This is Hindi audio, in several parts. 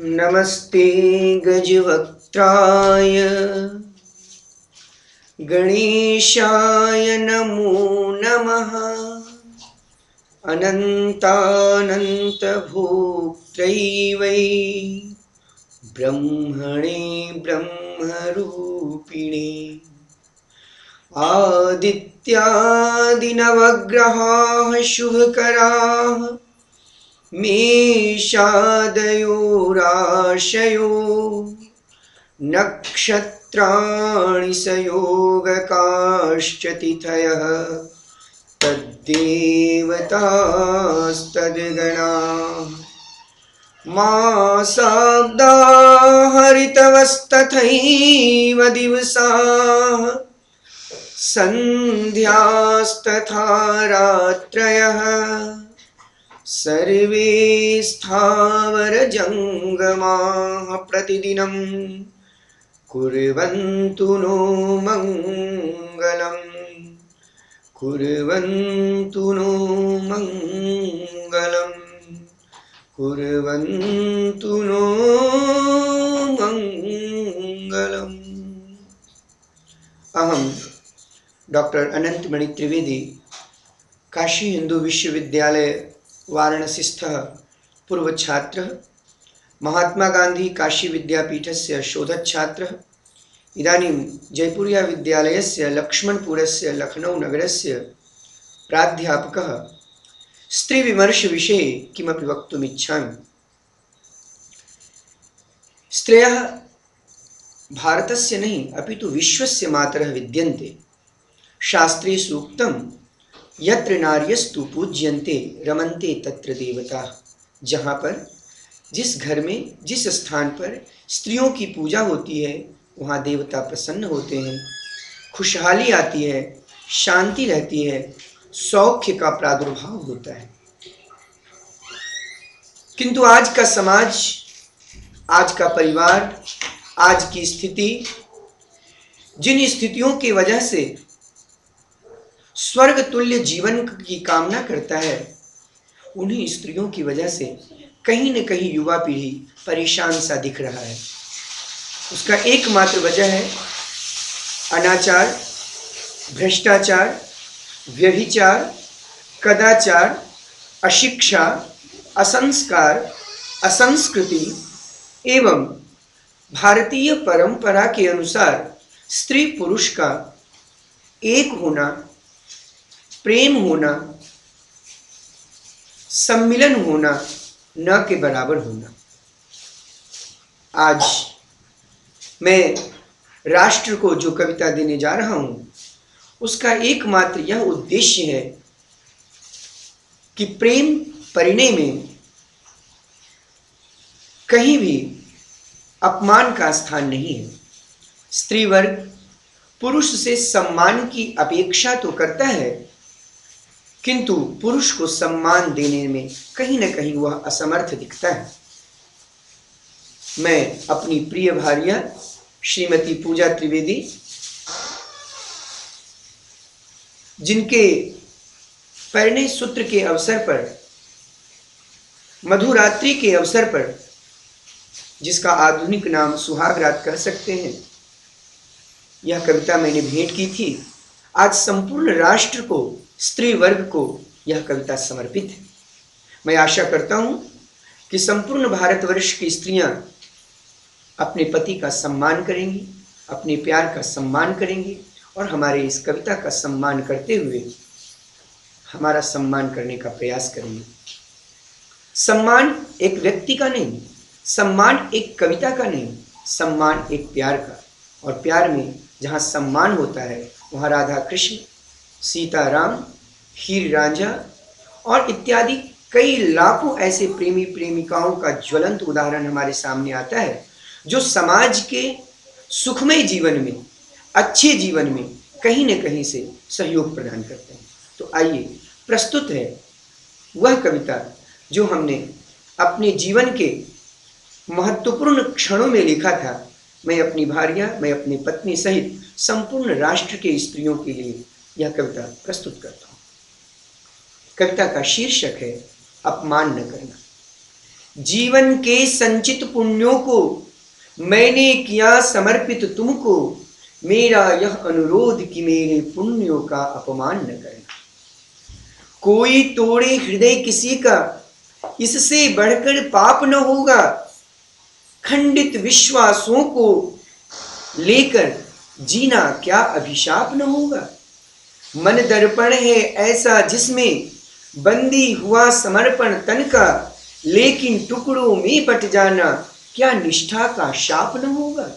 नमस्ते गजवक्त्राय गणेशाय नमो नमः। अनन्तानन्तभोक्त्रै वै ब्रह्मणे ब्रह्मरूपिणे आदित्यादिनवग्रहाः शुभकराः मेषादयो राशयो नक्षत्राणि संयोगकाश्च तिथयः तद्देवतास्तद्गणाः मासाब्दा हरितवस्तथैव दिवसाः सन्ध्यास्तथा रात्रयः सर्वे स्थावरजङ्गमाः प्रतिदिनं कुर्वन्तु नो मङ्गलम् कुर्वन्तु नो मङ्गलम् कुर्वन्तु नो मङ्गलम्। अहं डॉक्टर अनंतमणि त्रिवेदी काशी हिंदू विश्वविद्यालय वाराणसीस्थः पूर्व छात्रः महात्मा गांधी काशी विद्यापीठस्य शोधच्छात्रः इदानीं जयपुरिया विद्यालयस्य लक्ष्मणपुरस्य लखनऊ नगरस्य प्राध्यापकः स्त्रीविमर्शविषये किमपि वक्तुम् इच्छामि। स्त्रियः भारतस्य नहीं अपितु विश्वस्य मातरः विद्यन्ते। शास्त्रे सूक्तं यत्र नार्यस्तु पूज्यन्ते रमन्ते तत्र देवताः। जहाँ पर जिस घर में जिस स्थान पर स्त्रियों की पूजा होती है वहाँ देवता प्रसन्न होते हैं, खुशहाली आती है, शांति रहती है, सौख्य का प्रादुर्भाव होता है। किंतु आज का समाज, आज का परिवार, आज की स्थिति, जिन स्थितियों की वजह से स्वर्ग तुल्य जीवन की कामना करता है, उन्हीं स्त्रियों की वजह से कहीं न कहीं युवा पीढ़ी परेशान सा दिख रहा है। उसका एकमात्र वजह है अनाचार, भ्रष्टाचार, व्यभिचार, कदाचार, अशिक्षा, असंस्कार, असंस्कृति एवं भारतीय परंपरा के अनुसार स्त्री पुरुष का एक होना, प्रेम होना, सम्मिलन होना, न के बराबर होना। आज मैं राष्ट्र को जो कविता देने जा रहा हूं उसका एकमात्र यह उद्देश्य है कि प्रेम परिणय में कहीं भी अपमान का स्थान नहीं है। स्त्री वर्ग पुरुष से सम्मान की अपेक्षा तो करता है, किंतु पुरुष को सम्मान देने में कहीं न कहीं वह असमर्थ दिखता है। मैं अपनी प्रिय भार्या श्रीमती पूजा त्रिवेदी, जिनके परिणय सूत्र के अवसर पर, मधुरात्रि के अवसर पर, जिसका आधुनिक नाम सुहागरात कह सकते हैं, यह कविता मैंने भेंट की थी। आज संपूर्ण राष्ट्र को, स्त्री वर्ग को यह कविता समर्पित है। मैं आशा करता हूं कि संपूर्ण भारतवर्ष की स्त्रियां अपने पति का सम्मान करेंगी, अपने प्यार का सम्मान करेंगी और हमारे इस कविता का सम्मान करते हुए हमारा सम्मान करने का प्रयास करेंगे। सम्मान एक व्यक्ति का नहीं, सम्मान एक कविता का नहीं, सम्मान एक प्यार का। और प्यार में जहाँ सम्मान होता है वहाँ राधा कृष्ण, सीता राम, हीर रांझा और इत्यादि कई लाखों ऐसे प्रेमी प्रेमिकाओं का ज्वलंत उदाहरण हमारे सामने आता है, जो समाज के सुखमय जीवन में, अच्छे जीवन में कहीं न कहीं से सहयोग प्रदान करते हैं। तो आइए, प्रस्तुत है वह कविता जो हमने अपने जीवन के महत्वपूर्ण क्षणों में लिखा था। मैं अपनी भार्या, मैं अपनी पत्नी सहित संपूर्ण राष्ट्र के स्त्रियों के लिए यह कविता प्रस्तुत करता हूँ। कविता का शीर्षक है अपमान न करना। जीवन के संचित पुण्यों को मैंने किया समर्पित तुमको, मेरा यह अनुरोध कि मेरे पुण्यों का अपमान न करना। कोई तोड़े हृदय किसी का, इससे बढ़कर पाप न होगा। खंडित विश्वासों को लेकर जीना क्या अभिशाप न होगा। मन दर्पण है ऐसा जिसमें बंदी हुआ समर्पण तन का, लेकिन टुकड़ों में बट जाना क्या निष्ठा का शाप न होगा।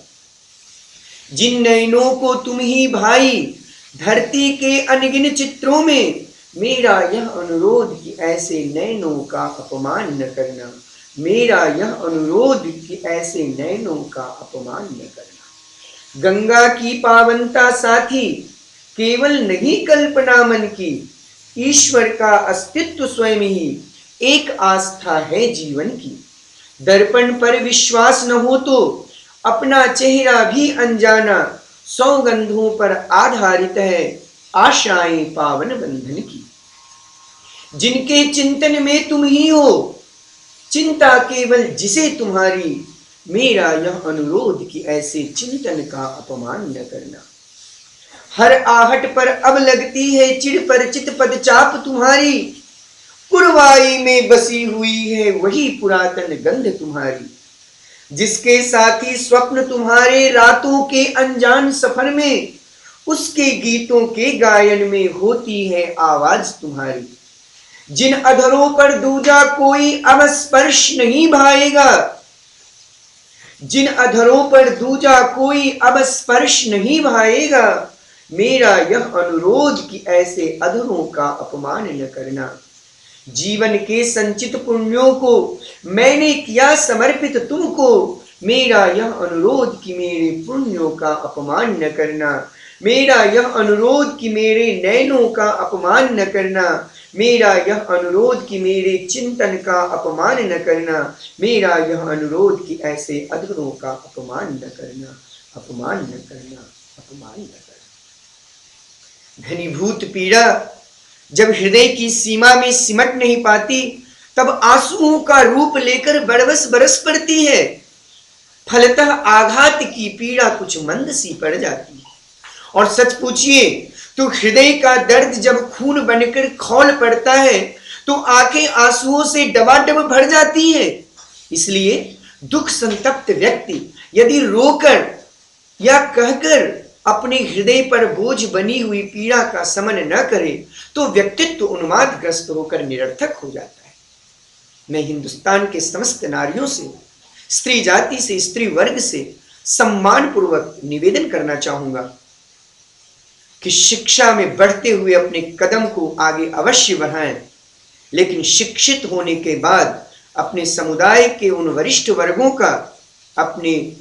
जिन नयनों को तुम ही भाई धरती के अनगिन चित्रों में, मेरा यह अनुरोध कि ऐसे नयनों का अपमान न करना, मेरा यह अनुरोध कि ऐसे नयनों का अपमान न करना। गंगा की पावनता साथी केवल नहीं कल्पना मन की, ईश्वर का अस्तित्व स्वयं ही एक आस्था है जीवन की। दर्पण पर विश्वास न हो तो अपना चेहरा भी अनजाना, सौगंधों पर आधारित है आशाएं पावन बंधन की। जिनके चिंतन में तुम ही हो, चिंता केवल जिसे तुम्हारी, मेरा यह अनुरोध कि ऐसे चिंतन का अपमान न करना। हर आहट पर अब लगती है चिड़ परिचित पद चाप तुम्हारी, पुरवाई में बसी हुई है वही पुरातन गंध तुम्हारी। जिसके साथी स्वप्न तुम्हारे रातों के अनजान सफर में, उसके गीतों के गायन में होती है आवाज तुम्हारी। जिन अधरों पर दूजा कोई अब स्पर्श नहीं भाएगा, जिन अधरों पर दूजा कोई अब स्पर्श नहीं भाएगा, मेरा यह अनुरोध कि ऐसे अधरों का अपमान न करना। जीवन के संचित पुण्यों को मैंने किया समर्पित तुमको, मेरा यह अनुरोध कि मेरे पुण्यों का अपमान न करना। मेरा यह अनुरोध कि मेरे नयनों का अपमान न करना, मेरा यह अनुरोध कि मेरे चिंतन का अपमान न करना, मेरा यह अनुरोध कि ऐसे अधरों का अपमान न करना, अपमान न करना, अपमान न करना। घनीभूत पीड़ा जब हृदय की सीमा में सिमट नहीं पाती, तब आंसुओं का रूप लेकर बरस बरस पड़ती है। फलतः आघात की पीड़ा कुछ मंद सी पड़ जाती है। और सच पूछिए तो हृदय का दर्द जब खून बनकर खौल पड़ता है, तो आंखें आंसुओं से डबाडब भर जाती है। इसलिए दुख संतप्त व्यक्ति यदि रोकर या कहकर अपने हृदय पर बोझ बनी हुई पीड़ा का शमन न करे, तो व्यक्तित्व उन्मादग्रस्त होकर निरर्थक हो जाता है। मैं हिंदुस्तान के समस्त नारियों से, स्त्री जाति से, स्त्री वर्ग से सम्मान पूर्वक निवेदन करना चाहूंगा कि शिक्षा में बढ़ते हुए अपने कदम को आगे अवश्य बढ़ाएं, लेकिन शिक्षित होने के बाद अपने समुदाय के उन वरिष्ठ वर्गों का, अपने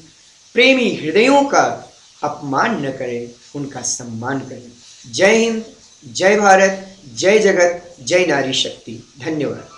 प्रेमी हृदयों का अपमान न करें, उनका सम्मान करें। जय हिंद, जय भारत, जय जगत, जय नारी शक्ति। धन्यवाद।